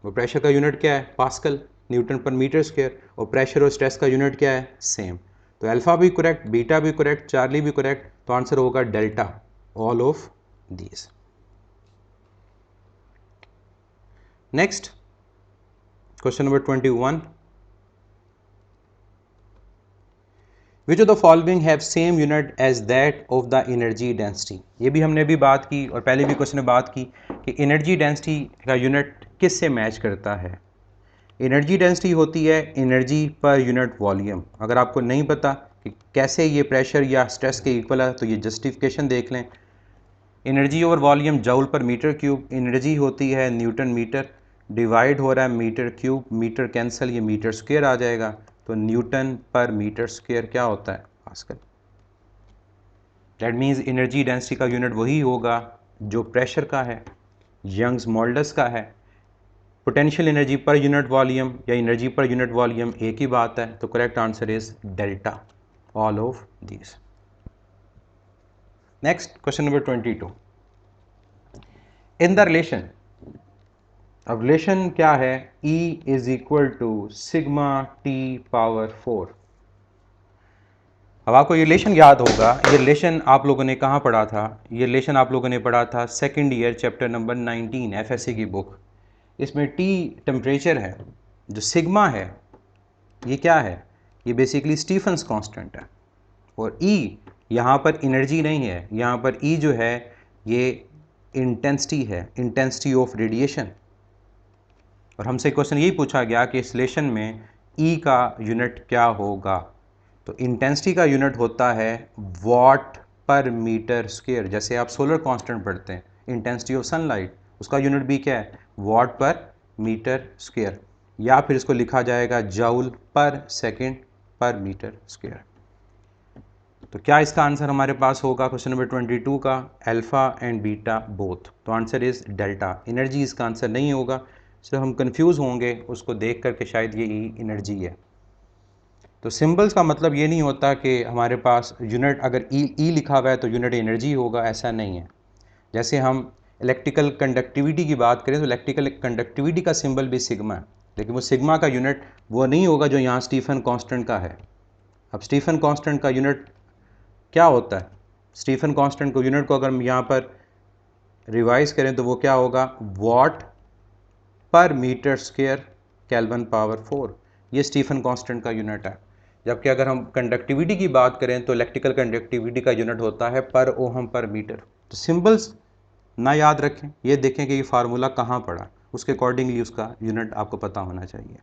A: वो प्रेशर का यूनिट क्या है? Pascal, newton per metre square. और प्रेशर और स्ट्रेस का यूनिट क्या है? सेम। तो अल्फा भी करेक्ट, बीटा भी करेक्ट, चार्ली भी करेक्ट, तो आंसर होगा delta, all of these. Next question number 21, which of the following have same unit as that of the energy density. ये भी हमने भी बात की और पहले भी क्वेश्चन में बात की कि एनर्जी डेंसिटी का यूनिट किस से मैच करता है। एनर्जी डेंसिटी होती है एनर्जी पर यूनिट वॉल्यूम। अगर आपको नहीं पता कि कैसे ये प्रेशर या स्ट्रेस के इक्वल है तो ये जस्टिफिकेशन देख लें। Energy over volume joule per metre cube, energy होती है न्यूटन मीटर, डिवाइड हो रहा है मीटर क्यूब, मीटर कैंसिल, ये मीटर स्क्वायर आ जाएगा। तो न्यूटन पर मीटर स्क्वायर क्या होता है? Pascal. That means energy density का यूनिट वही होगा जो प्रेशर का है, यंग्स मॉडुलस का है। Potential energy per unit volume या एनर्जी पर यूनिट वॉल्यूम एक ही बात है। तो correct answer is delta, all of these. Next question number 22, in the relation. अब रिलेशन क्या है? E is equal to sigma T power 4। अब आपको ये रिलेशन याद होगा। ये रिलेशन आप लोगों ने कहाँ पढ़ा था? ये रिलेशन आप लोगों ने पढ़ा था second year chapter number 19 FSC की बुक। इसमें T टेम्परेचर है, जो सिग्मा है ये क्या है? ये बेसिकली स्टीफन्स कांस्टेंट है। और E यहाँ पर एनर्जी नहीं है, यहाँ पर E जो है ये इंटेंसिटी है, इंटेंसिटी ऑफ रेडिएशन। और हमसे क्वेश्चन यही पूछा गया कि इस रिलेशन में E का यूनिट क्या होगा। तो इंटेंसिटी का यूनिट होता है वॉट पर मीटर स्क्वायर। जैसे आप सोलर कांस्टेंट पढ़ते हैं, इंटेंसिटी ऑफ सनलाइट, उसका यूनिट भी क्या है? वॉट पर मीटर स्क्वायर, या फिर इसको लिखा जाएगा जूल पर सेकेंड पर मीटर स्क्वायर। तो क्या इसका आंसर हमारे पास होगा क्वेश्चन नंबर 22 का? Alpha and beta both. तो आंसर इज डेल्टा। एनर्जी इसका आंसर नहीं होगा, सिर्फ हम कंफ्यूज होंगे उसको देख करके शायद ये एनर्जी है। तो सिंबल्स का मतलब ये नहीं होता कि हमारे पास यूनिट अगर ई लिखा हुआ है तो यूनिट एनर्जी होगा, ऐसा नहीं है। जैसे हम इलेक्ट्रिकल कंडक्टिविटी की बात करें तो इलेक्ट्रिकल कंडक्टिविटी का सिंबल भी सिग्मा है, लेकिन वो सिग्मा का यूनिट वो नहीं होगा जो यहाँ स्टीफन कांस्टेंट का है। अब स्टीफन कांस्टेंट का यूनिट क्या होता है? स्टीफन कांस्टेंट को यूनिट को अगर हम यहाँ पर रिवाइज करें तो वो क्या होगा? वॉट पर मीटर स्क्वायर केल्विन पावर 4। ये स्टीफन कांस्टेंट का यूनिट है। जबकि अगर हम कंडक्टिविटी की बात करें तो इलेक्ट्रिकल कंडक्टिविटी का यूनिट होता है पर ओहम पर मीटर। तो सिंबल्स ना याद रखें, ये देखें कि ये फार्मूला कहाँ पड़ा, उसके अकॉर्डिंगली उसका यूनिट आपको पता होना चाहिए।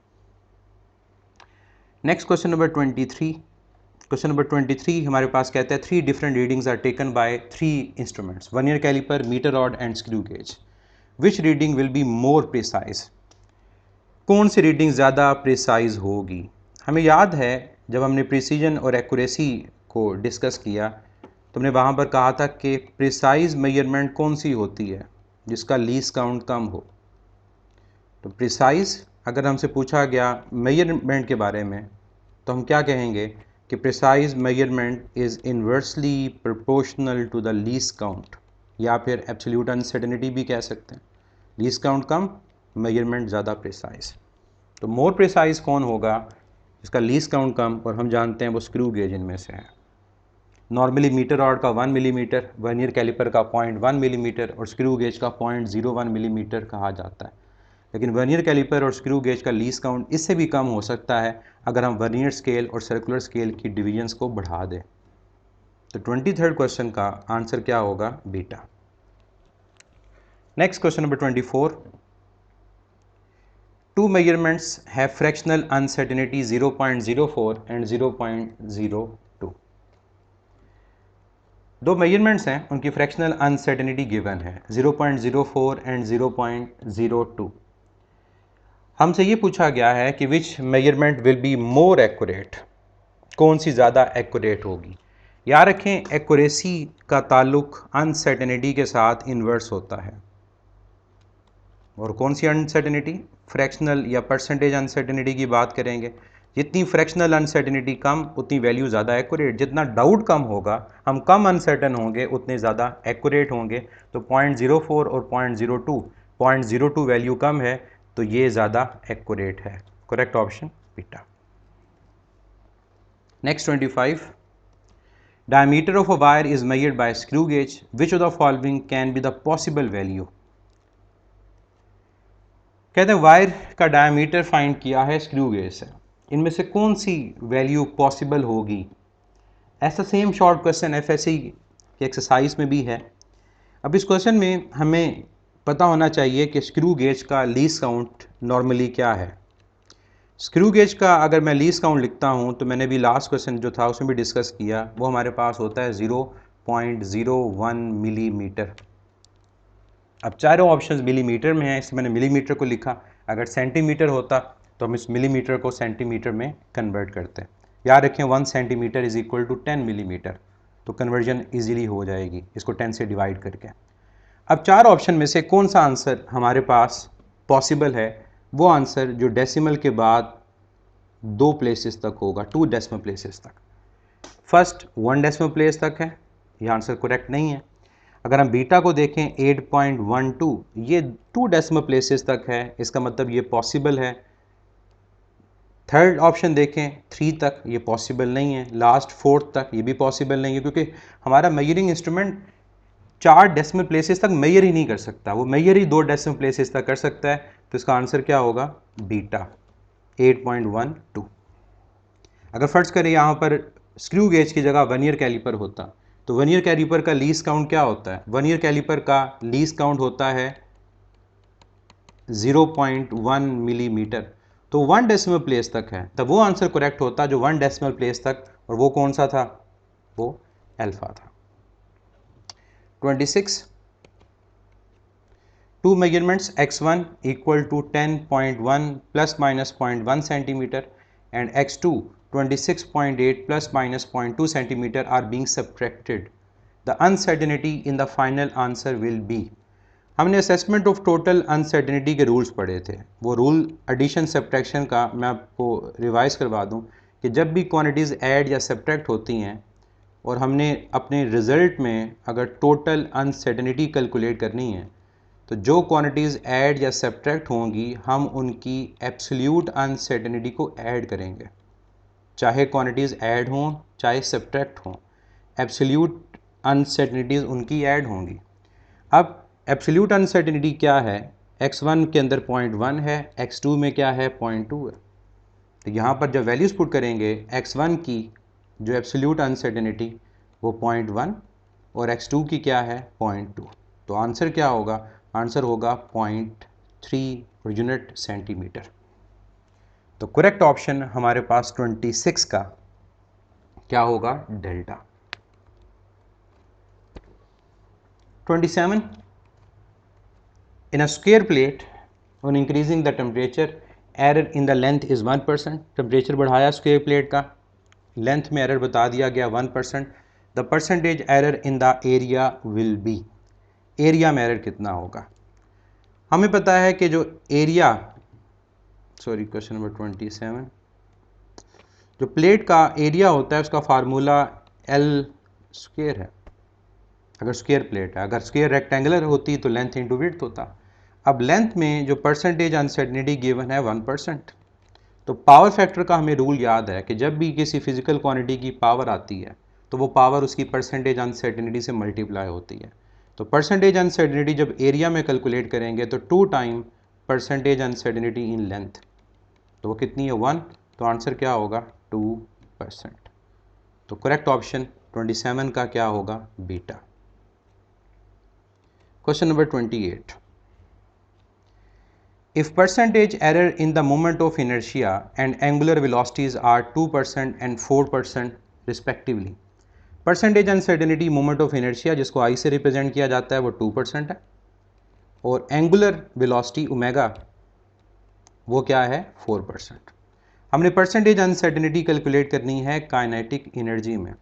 A: Next question number 23। Question number 23 हमारे पास कहता है 3 different readings are taken by 3 instruments, vernier calliper, metre rod and screw gauge. Which reading will be more precise? कौन सी रीडिंग ज़्यादा प्रिसाइज होगी? हमें याद है जब हमने प्रिसीजन और एक्यूरेसी को डिस्कस किया तो हमने वहाँ पर कहा था कि प्रिसाइज मेजरमेंट कौन सी होती है, जिसका लीस्ट काउंट कम हो। तो प्रिसाइज अगर हमसे पूछा गया मेजरमेंट के बारे में तो हम क्या कहेंगे कि precise measurement is inversely proportional to the least count, या फिर एब्सोल्यूट अनसर्टेनिटी भी कह सकते हैं। लीस्ट काउंट कम, मेजरमेंट ज़्यादा प्रिसाइज। तो मोर प्रिसाइज कौन होगा? जिसका लीस्ट काउंट कम, और हम जानते हैं वो स्क्रू गेज इनमें से है। नॉर्मली मीटर रॉड का 1 मिलीमीटर, वर्नियर कैलिपर का 0.1 मिलीमीटर और स्क्रू गेज का 0.01 मिलीमीटर कहा जाता है। लेकिन वर्नियर कैलिपर और स्क्रू गेज का लीस्ट काउंट इससे भी कम हो सकता है अगर हम वर्नियर स्केल और सर्कुलर स्केल की डिवीजन्स को बढ़ा दें। तो 23rd क्वेश्चन का आंसर क्या होगा? Beta. Next question number 24। Two measurements have fractional uncertainty 0.04 and 0.02. दो मेजरमेंट्स हैं, उनकी फ्रैक्शनल अनसर्टेनिटी गिवन है 0.04 एंड 0.02। हमसे ये पूछा गया है कि which measurement will be more accurate, कौन सी ज़्यादा एक्यूरेट होगी। याद रखें एक्यूरेसी का ताल्लुक अनसर्टेनिटी के साथ इन्वर्स होता है। और कौन सी अनसर्टेनिटी? फ्रैक्शनल या परसेंटेज अनसर्टेनिटी की बात करेंगे। जितनी फ्रैक्शनल अनसर्टेनिटी कम उतनी वैल्यू ज़्यादा एक्यूरेट। जितना डाउट कम होगा, हम कम अनसर्टन होंगे, उतने ज़्यादा एक्यूरेट होंगे। तो 0.04 और 0.02 वैल्यू कम है तो ये ज़्यादा एक्यूरेट है। Correct option beta. Next 25। Diameter of a wire is measured by screw gauge, which of the following can be the possible value? कहते हैं वायर का डायमीटर फाइंड किया है स्क्रू गेज से, इनमें से कौन सी वैल्यू पॉसिबल होगी? ऐसा सेम शॉर्ट क्वेश्चन एफएससी की एक्सरसाइज में भी है। अब इस क्वेश्चन में हमें पता होना चाहिए कि स्क्रू गेज का लीस्ट काउंट नॉर्मली क्या है। स्क्रू गेज का अगर मैं लीस्ट काउंट लिखता हूं तो मैंने भी लास्ट क्वेश्चन जो था उसमें भी डिस्कस किया, वो हमारे पास होता है 0.01 मिलीमीटर। अब चारों ऑप्शंस मिलीमीटर में हैं, इसलिए मैंने मिलीमीटर को लिखा। अगर सेंटीमीटर होता तो हम इस मिलीमीटर को सेंटीमीटर में कन्वर्ट करते हैं। याद रखें 1 centimetre is equal to 10 millimetre, तो कन्वर्जन इजीली हो जाएगी इसको 10 से डिवाइड करके। अब चार ऑप्शन में से कौन सा आंसर हमारे पास पॉसिबल है? वो आंसर जो डेसिमल के बाद 2 प्लेसेस तक होगा, 2 डेसिमल प्लेसेस तक। फर्स्ट 1 डेसिमल प्लेस तक है, ये आंसर करेक्ट नहीं है। अगर हम बीटा को देखें 8.12, ये 2 डेसिमल प्लेसेस तक है, इसका मतलब ये पॉसिबल है। थर्ड ऑप्शन देखें 3 तक, ये पॉसिबल नहीं है। लास्ट 4th तक, ये भी पॉसिबल नहीं है, क्योंकि हमारा मेजरिंग इंस्ट्रूमेंट 4 डेसिमल प्लेसेस तक मेजर ही नहीं कर सकता, वो मेजर ही 2 डेसिमल प्लेसेस तक कर सकता है। तो इसका आंसर क्या होगा? बीटा 8.12। अगर फर्ज करें यहाँ पर स्क्रू गेज की जगह वर्नियर कैलिपर होता तो वर्नियर कैलिपर का लीस्ट काउंट क्या होता है? वर्नियर कैलिपर का लीस्ट काउंट होता है 0.1 मिलीमीटर, तो 1 डेसिमल प्लेस तक है, तब वो आंसर करेक्ट होता जो 1 डेसिमल प्लेस तक, और वो कौन सा था? वो अल्फा था। 26। Two measurements x1 equal to 10.1 plus minus 0.1 centimetre and x2 26.8 plus minus 0.2 centimeter are being subtracted. The uncertainty in the final answer will be. हमने असेसमेंट ऑफ टोटल अनसर्टेनिटी के रूल्स पढ़े थे, वो रूल एडिशन सब्ट्रैक्शन का मैं आपको revise करवा दूं कि जब भी क्वांटिटीज़ ऐड या सब्ट्रैक्ट होती हैं और हमने अपने रिज़ल्ट में अगर टोटल अनसर्टेनिटी कैलकुलेट करनी है तो जो क्वांटिटीज़ ऐड या सब्ट्रैक्ट होंगी हम उनकी एब्सोल्यूट अनसर्टेनिटी को ऐड करेंगे, चाहे क्वांटिटीज़ ऐड हों चाहे सब्ट्रैक्ट हों, एब्सोल्यूट अनसर्टेनिटीज़ उनकी ऐड होंगी। अब एब्सोल्यूट अनसर्टेनिटी क्या है? x1 के अंदर 0.1 है, x2 में क्या है? 0.2 है। तो यहाँ पर जब वैल्यूज़ पुट करेंगे x1 की जो एब्सोल्यूट अनसर्टेनिटी वो 0.1 और x2 की क्या है 0.2, तो आंसर क्या होगा, आंसर होगा 0.3 यूनिट सेंटीमीटर। तो करेक्ट ऑप्शन हमारे पास 26 का क्या होगा, delta. 27, in a square plate on increasing the temperature error in the length is 1%। Temperature बढ़ाया स्क्वायर प्लेट का, लेंथ में एरर बता दिया गया 1%। The percentage error in the area will be, area में एरर कितना होगा। हमें पता है कि जो एरिया, सॉरी क्वेश्चन नंबर 27, जो प्लेट का एरिया होता है उसका फार्मूला एल स्क्वायर है, अगर स्क्वायर प्लेट है। अगर स्क्वायर रेक्टेंगुलर होती तो लेंथ इंटू विड्थ होता। अब लेंथ में जो परसेंटेज अनसर्टेनिटी गिवन है 1%, तो पावर फैक्टर का हमें रूल याद है कि जब भी किसी फिजिकल क्वांटिटी की पावर आती है तो वो पावर उसकी परसेंटेज अनसर्टेनिटी से मल्टीप्लाई होती है। तो परसेंटेज अनसर्टेनिटी जब एरिया में कैलकुलेट करेंगे तो 2 time percentage uncertainty in length, तो वो कितनी है 1, तो आंसर क्या होगा 2%। तो करेक्ट ऑप्शन 27 का क्या होगा, beta. Question number 28, if percentage error in the moment of inertia and angular velocities are 2% and 4% respectively, percentage uncertainty moment of inertia जिसको आई से रिप्रेजेंट किया जाता है वो 2% है, और एंगुलर वेलोसिटी ओमेगा वो क्या है 4%। हमने परसेंटेज अनसर्टेनिटी कैलकुलेट करनी है काइनेटिक एनर्जी में।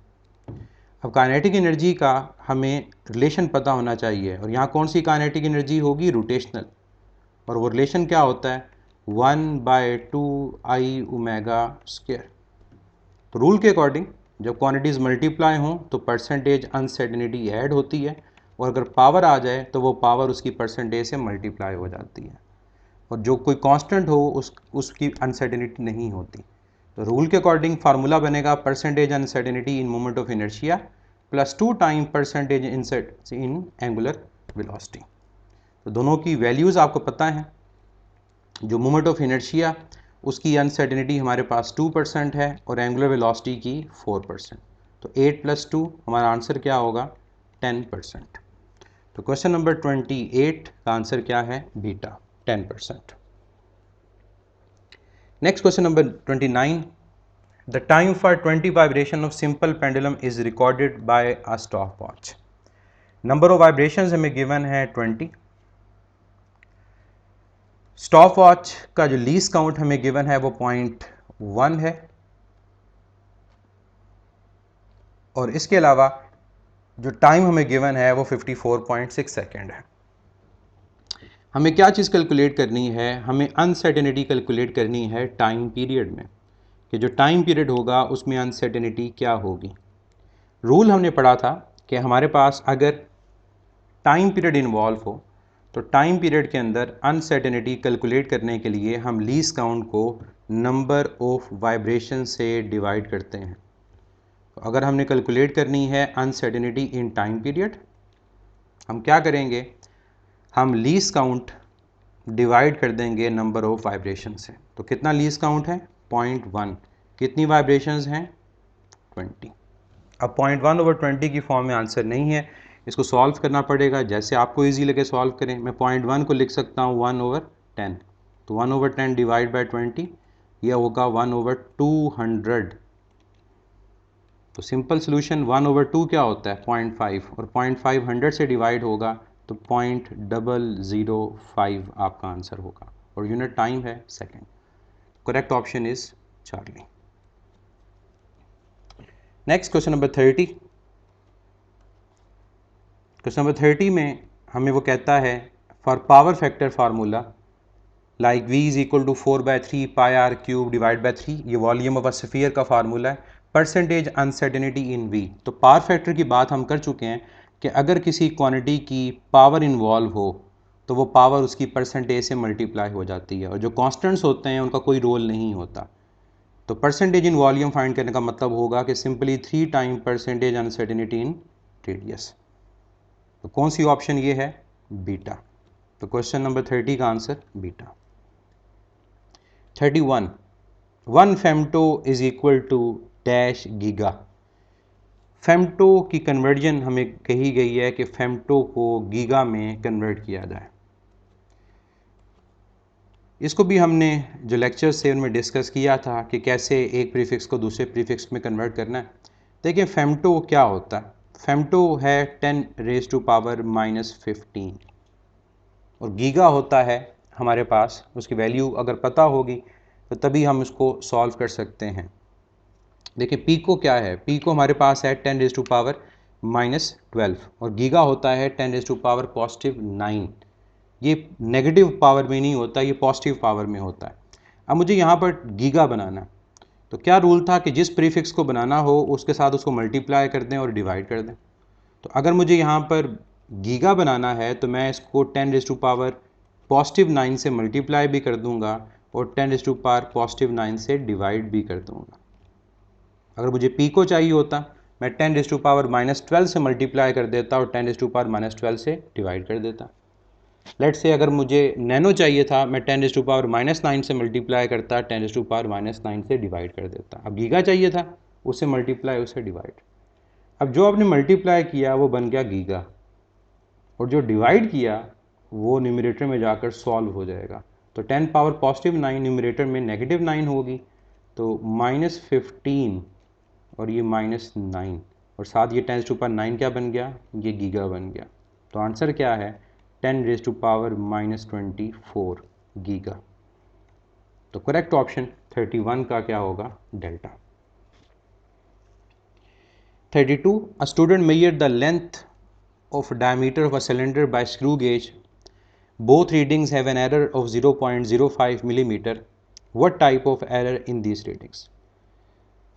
A: अब काइनेटिक एनर्जी का हमें रिलेशन पता होना चाहिए, और यहाँ कौन सी काइनेटिक एनर्जी होगी, रोटेशनल, और वो रिलेशन क्या होता है 1/2 ओमेगा स्क्वायर। तो रूल के अकॉर्डिंग जब क्वांटिटीज़ मल्टीप्लाई हों तो परसेंटेज अनसर्टेनिटी ऐड होती है, और अगर पावर आ जाए तो वो पावर उसकी परसेंटेज से मल्टीप्लाई हो जाती है, और जो कोई कांस्टेंट हो उसकी अनसर्टेनिटी नहीं होती। तो रूल के अकॉर्डिंग फार्मूला बनेगा percentage uncertainty in moment of inertia plus 2 time percentage in angular velocity. तो दोनों की वैल्यूज़ आपको पता है। जो मोमेंट ऑफ इनर्शिया उसकी अनसर्टेनिटी हमारे पास 2% है और एंगुलर वेलोसिटी की 4%, तो 8 + 2 हमारा आंसर क्या होगा 10%। तो क्वेश्चन नंबर 28 का आंसर क्या है, beta 10%। Next question number 29, the time for 20 vibration of simple pendulum is recorded by a stop watch. Number of vibrations हमें गिवन है 20। स्टॉप वॉच का जो लीस्ट काउंट हमें गिवन है वो 0.1 है, और इसके अलावा जो टाइम हमें गिवन है वो 54.6 सेकेंड है। हमें क्या चीज़ कैलकुलेट करनी है, हमें अनसर्टेनिटी कैलकुलेट करनी है टाइम पीरियड में, कि जो टाइम पीरियड होगा उसमें अनसर्टेनिटी क्या होगी। रूल हमने पढ़ा था कि हमारे पास अगर टाइम पीरियड इन्वॉल्व हो तो टाइम पीरियड के अंदर अनसर्टेनिटी कैलकुलेट करने के लिए हम लीस्ट काउंट को नंबर ऑफ वाइब्रेशन से डिवाइड करते हैं। तो अगर हमने कैलकुलेट करनी है अनसर्टेनिटी इन टाइम पीरियड, हम क्या करेंगे, हम लीस्ट काउंट डिवाइड कर देंगे नंबर ऑफ वाइब्रेशन से। तो कितना लीस्ट काउंट है 0.1, कितनी वाइब्रेशंस हैं 20। अब 0.1/20 की फॉर्म में आंसर नहीं है, इसको सॉल्व करना पड़ेगा, जैसे आपको इजी लगे सॉल्व करें। मैं 0.1 को लिख सकता हूँ 1/10, तो 1/10 डिवाइड बाई 20 यह होगा 1/200। तो सिंपल सोल्यूशन 1/2 क्या होता है 0.5, और 0.5 100 से डिवाइड होगा तो 0.005 आपका आंसर होगा, और यूनिट टाइम है second. Correct option is Charlie. Next question number 30। Question number 30 में हमें वो कहता है for power factor formula like V is equal to 4/3 πr³ divide by 3, ये वॉल्यूम ऑफ अ स्फीयर का फार्मूला है। परसेंटेज अनसर्टेनिटी इन V, तो power factor की बात हम कर चुके हैं कि अगर किसी क्वांटिटी की पावर इन्वॉल्व हो तो वो पावर उसकी परसेंटेज से मल्टीप्लाई हो जाती है, और जो कॉन्स्टेंट्स होते हैं उनका कोई रोल नहीं होता। तो परसेंटेज इन वॉल्यूम फाइंड करने का मतलब होगा कि सिंपली 3 टाइम परसेंटेज अनसर्टेनिटी इन रेडियस। तो कौन सी ऑप्शन ये है, बीटा। तो क्वेश्चन नंबर 30 का answer beta. 31, 1 femto is equal to dash giga. Femto की कन्वर्जन हमें कही गई है कि फेमटो को गीगा में कन्वर्ट किया जाए। इसको भी हमने जो लेक्चर्स थे उनमें डिस्कस किया था कि कैसे एक प्रीफिक्स को दूसरे प्रीफिक्स में कन्वर्ट करना है। देखिए फेमटो क्या होता है, फेमटो है 10 रेज टू पावर -15 और गीगा होता है हमारे पास, उसकी वैल्यू अगर पता होगी तो तभी हम उसको सॉल्व कर सकते हैं। देखिए पीको क्या है, पीको हमारे पास है 10 रेज टू पावर -12 और गीगा होता है 10 रेज टू पावर +9। ये नेगेटिव पावर में नहीं होता, ये पॉजिटिव पावर में होता है। अब मुझे यहाँ पर गीगा बनाना है, तो क्या रूल था कि जिस प्रीफिक्स को बनाना हो उसके साथ उसको मल्टीप्लाई कर दें और डिवाइड कर दें। तो अगर मुझे यहाँ पर गीगा बनाना है तो मैं इसको 10 रेज टू पावर +9 से मल्टीप्लाई भी कर दूंगा और 10 रेज टू पावर +9 से डिवाइड भी कर दूंगा। अगर मुझे पी को चाहिए होता मैं 10 रेज टू पावर -12 से मल्टीप्लाई कर देता और 10 रेज टू पावर -12 से डिवाइड कर देता। लेट से अगर मुझे नैनो चाहिए था मैं 10 रेज टू पावर -9 से मल्टीप्लाई करता, 10 रेज टू पावर -9 से डिवाइड कर देता। अब गीगा चाहिए था, उससे मल्टीप्लाई उससे डिवाइड। अब जो आपने मल्टीप्लाई किया वो बन गया गीगा और जो डिवाइड किया वो न्यूमरेटर में जाकर सॉल्व हो जाएगा। तो 10 पावर +9 न्यूमरेटर में -9 होगी, तो -15 और ये -9 और साथ ये 10 रेज टू पावर 9 क्या बन गया, ये गीगा बन गया। तो आंसर क्या है 10 रेज टू पावर -24 गीगा। तो करेक्ट ऑप्शन 31 का क्या होगा, delta. 32 a student measure the length of diameter of a cylinder by screw gauge. Both readings have an error of 0.05 millimeter. What type of error in these readings?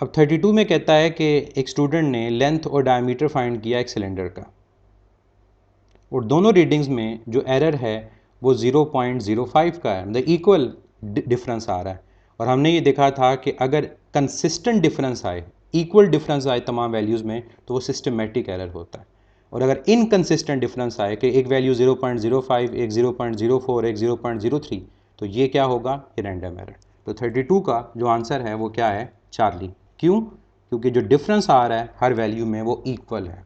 A: अब 32 में कहता है कि एक स्टूडेंट ने लेंथ और डायमीटर फाइंड किया एक सिलेंडर का और दोनों रीडिंग्स में जो एरर है वो 0.05 का है, मतलब इक्वल डिफरेंस आ रहा है। और हमने ये देखा था कि अगर कंसिस्टेंट डिफरेंस आए, इक्वल डिफरेंस आए तमाम वैल्यूज़ में तो वो सिस्टमेटिक एरर होता है। और अगर इनकंसिस्टेंट डिफरेंस आए कि एक वैल्यू 0.05, एक 0.04, एक 0.03, तो ये क्या होगा, ये रैंडम एरर। तो 32 का जो आंसर है वो क्या है, चार्ली। क्यों, क्योंकि जो डिफरेंस आ रहा है हर वैल्यू में वो इक्वल है।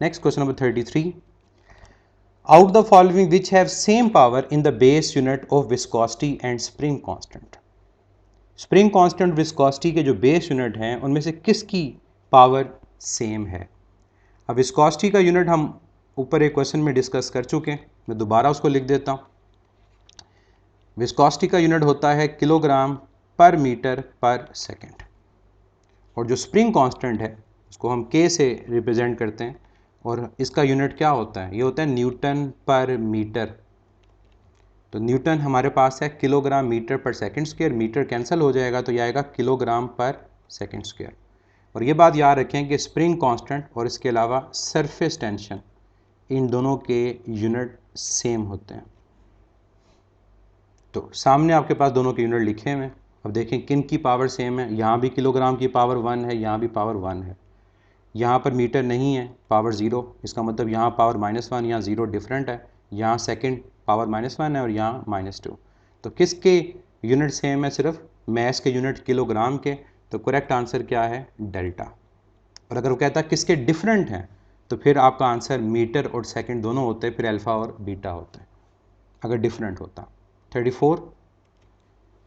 A: Next question number 33, out the following which have same power in the base unit of viscosity and spring constant. Spring constant viscosity के जो बेस यूनिट हैं उनमें से किसकी पावर सेम है। अब विस्कोसिटी का यूनिट हम ऊपर एक क्वेश्चन में डिस्कस कर चुके हैं, मैं दोबारा उसको लिख देता हूँ। विस्कोसिटी का यूनिट होता है kilogram per metre per second और जो स्प्रिंग कांस्टेंट है उसको हम के से रिप्रेजेंट करते हैं और इसका यूनिट क्या होता है, ये होता है न्यूटन पर मीटर। तो न्यूटन हमारे पास है kilogram metre per second square, metre cancel हो जाएगा तो ये आएगा किलोग्राम पर सेकंड स्क्वायर। और ये बात याद रखें कि स्प्रिंग कांस्टेंट और इसके अलावा सरफेस टेंशन, इन दोनों के यूनिट सेम होते हैं। तो सामने आपके पास दोनों के यूनिट लिखे हुए हैं। अब देखें किन की पावर सेम है, यहाँ भी किलोग्राम की पावर 1 है, यहाँ भी पावर 1 है। यहाँ पर मीटर नहीं है, पावर 0, इसका मतलब यहाँ पावर -1, यहाँ 0 डिफरेंट है। यहाँ सेकंड पावर -1 है और यहाँ -2। तो किसके यूनिट सेम है, सिर्फ मैस के यूनिट किलोग्राम के। तो करेक्ट आंसर क्या है, डेल्टा। और अगर वो कहता है किसके डिफरेंट हैं तो फिर आपका आंसर मीटर और सेकंड दोनों होते हैं, फिर अल्फ़ा और बीटा होता है अगर डिफरेंट होता। 34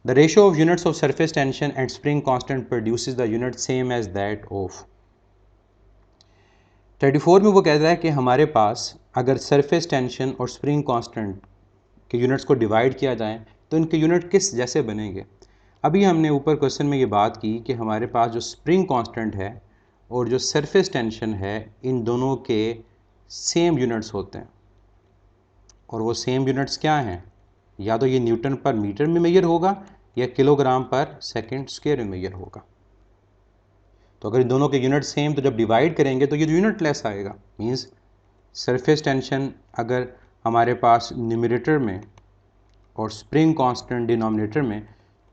A: the ratio of units of surface tension and spring constant produces the unit same as that of. 34 में वो कहता है कि हमारे पास अगर सरफेस टेंशन और स्प्रिंग कांस्टेंट के यूनिट्स को डिवाइड किया जाए तो इनके यूनिट किस जैसे बनेंगे। अभी हमने ऊपर क्वेश्चन में ये बात की कि हमारे पास जो स्प्रिंग कांस्टेंट है और जो सरफेस टेंशन है इन दोनों के सेम यूनिट्स होते हैं और वो सेम यूनिट्स क्या हैं, या तो ये न्यूटन पर मीटर में मेजर होगा या किलोग्राम पर सेकंड स्क्वायर में मेजर होगा। तो अगर इन दोनों के यूनिट सेम तो जब डिवाइड करेंगे तो ये यूनिट लेस आएगा। मींस सरफेस टेंशन अगर हमारे पास न्यूमरेटर में और स्प्रिंग कांस्टेंट डिनोमिनेटर में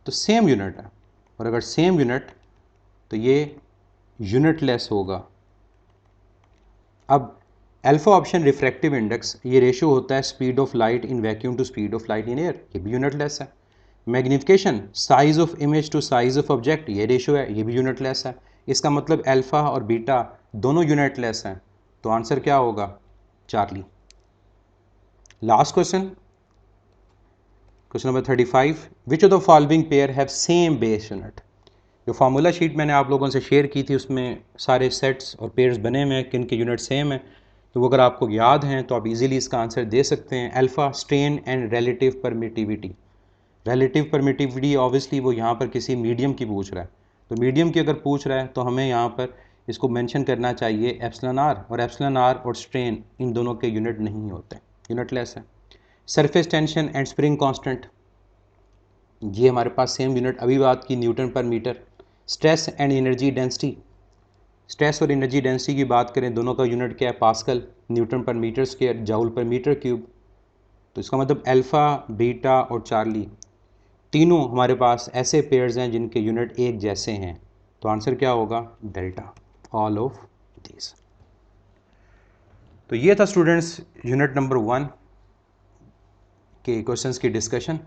A: तो सेम यूनिट है और अगर सेम यूनिट तो ये यूनिट लेस होगा। अब अल्फा ऑप्शन रिफ्रैक्टिव इंडेक्स, ये रेशियो होता है speed of light in vacuum to speed of light in air, ये भी यूनिट लेस है। Magnification size of image to size of object, ये रेशो है, ये भी यूनिटलेस है। इसका मतलब अल्फ़ा और बीटा दोनों यूनिटलेस हैं, तो आंसर क्या होगा? Charlie. Last question, question number 35, which of the following pair have same base unit. जो फार्मूला शीट मैंने आप लोगों से शेयर की थी उसमें सारे सेट्स और पेयर्स बने हुए हैं, किन के यूनिट सेम है, तो वो अगर आपको याद हैं तो आप इजीली इसका आंसर दे सकते हैं। Alpha strain and relative permittivity. Relative permittivity obviously वो यहाँ पर किसी मीडियम की पूछ रहा है, तो मीडियम की अगर पूछ रहा है तो हमें यहाँ पर इसको मेंशन करना चाहिए एप्सिलॉन आर, और एप्सिलॉन आर और स्ट्रेन इन दोनों के यूनिट नहीं होते, यूनिटलेस है। Surface tension and spring constant, ये हमारे पास सेम यूनिट अभी बात की, newton per metre. Stress and energy density, stress और एनर्जी डेंसिटी की बात करें, दोनों का यूनिट क्या है? Pascal. Newton per metre square, joule per metre cube. तो इसका मतलब अल्फ़ा, बीटा और चार्ली तीनों हमारे पास ऐसे पेयर्स हैं जिनके यूनिट एक जैसे हैं, तो आंसर क्या होगा? Delta, all of these. तो ये था स्टूडेंट्स यूनिट नंबर 1 के क्वेश्चंस की डिस्कशन।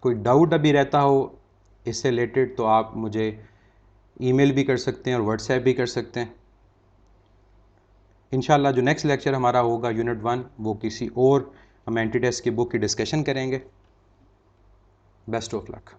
A: कोई डाउट अभी रहता हो इससे रिलेटेड तो आप मुझे ईमेल भी कर सकते हैं और व्हाट्सएप भी कर सकते हैं। इंशाल्लाह जो नेक्स्ट लेक्चर हमारा होगा यूनिट 1, वो किसी और हम एंटी टेस्ट की बुक की डिस्कशन करेंगे। Best of luck.